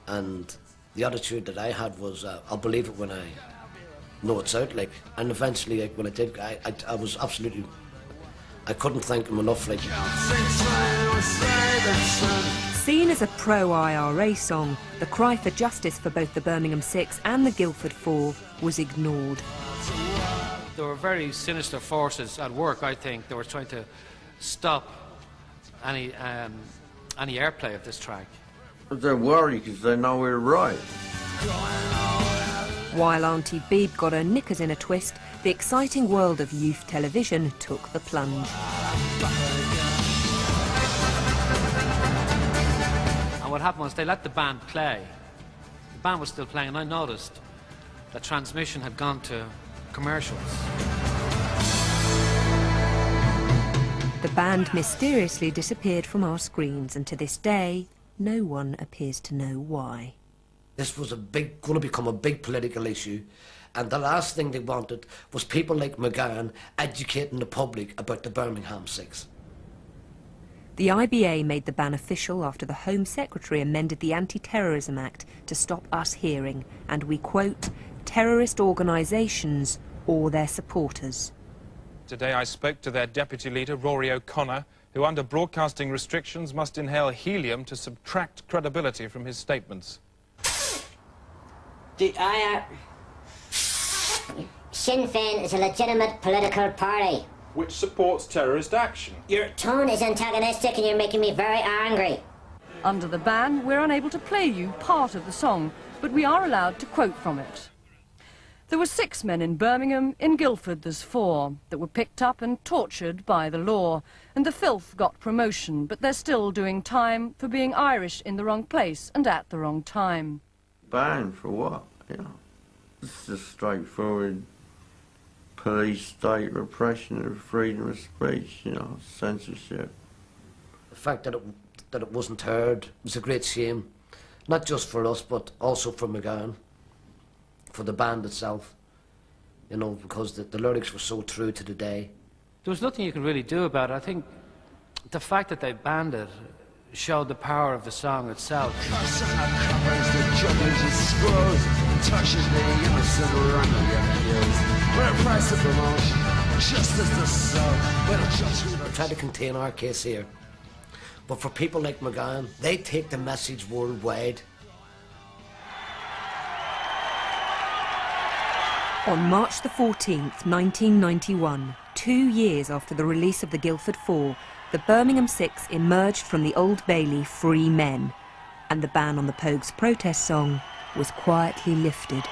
and the attitude that I had was, I'll believe it when I know it's out, like. And eventually, like, when I did, I was absolutely, I couldn't thank him enough, like. Seen as a pro-IRA song, the cry for justice for both the Birmingham Six and the Guildford Four was ignored. There were very sinister forces at work, I think. They were trying to stop any airplay of this track. But they're worried because they know we're right. While Auntie Beeb got her knickers in a twist, the exciting world of youth television took the plunge. And what happened was they let the band play. The band was still playing, and I noticed that transmission had gone to commercials. The band mysteriously disappeared from our screens, and to this day, no one appears to know why. This was going to become a big political issue, and the last thing they wanted was people like McGann educating the public about the Birmingham Six. The IBA made the ban official after the Home Secretary amended the Anti-Terrorism Act to stop us hearing, and we quote, terrorist organisations or their supporters. Today I spoke to their deputy leader, Rory O'Connor, who under broadcasting restrictions must inhale helium to subtract credibility from his statements. Sinn Féin is a legitimate political party. Which supports terrorist action. Your tone is antagonistic and you're making me very angry. Under the ban, we're unable to play you part of the song, but we are allowed to quote from it. There were 6 men in Birmingham, in Guildford there's 4, that were picked up and tortured by the law, and the filth got promotion, but they're still doing time for being Irish in the wrong place and at the wrong time. Banned for what? You know, it's just straightforward police state repression of freedom of speech, you know, censorship. The fact that it wasn't heard was a great shame, not just for us, but also for McGann, for the band itself, you know, because the lyrics were so true to the day. There was nothing you could really do about it. I think the fact that they banned it showed the power of the song itself. We try to contain our case here, but for people like McGann, they take the message worldwide. On March the 14th, 1991, 2 years after the release of the Guildford Four, the Birmingham Six emerged from the Old Bailey free men, and the ban on the Pogues protest song was quietly lifted.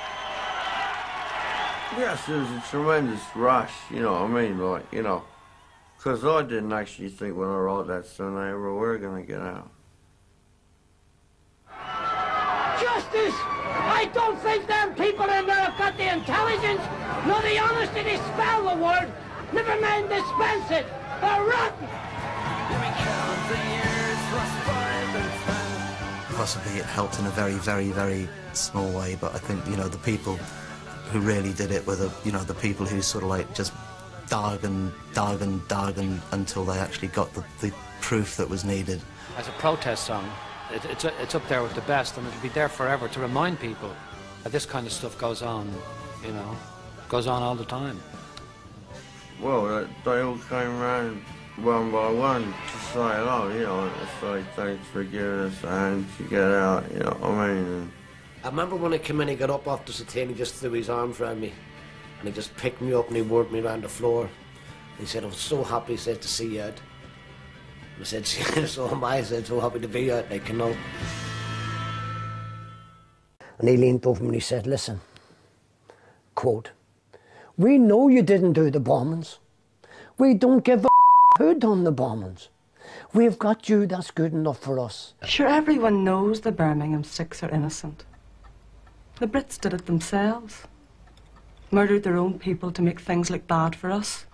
Yes, it was a tremendous rush, you know what I mean, like, you know, because I didn't actually think when I wrote that song they ever were going to get out. Justice! I don't think them people in there have got the intelligence nor the honesty to spell the word, never mind dispense it. They're rotten! Possibly it helped in a very, very, very small way, but I think, you know, the people who really did it were the, you know, the people who sort of like just dug until they actually got the proof that was needed. As a protest song, it's up there with the best, and it'll be there forever to remind people that this kind of stuff goes on, you know, goes on all the time. Well, they all came around one by one to say hello, you know, to say thanks for giving us a hand to get out, you know what I mean? And I remember when I came in, he got up off the settee and he just threw his arms around me, and he just picked me up and he whirled me around the floor. He said, "I'm so happy," he said, "to see you out." I said, "So am I," I said, "so happy to be out," like, you know. And he leaned over me and he said, "Listen, quote, we know you didn't do the bombings. We don't give a who done the bombings. We've got you, that's good enough for us." Sure, everyone knows the Birmingham Six are innocent. The Brits did it themselves. Murdered their own people to make things look bad for us.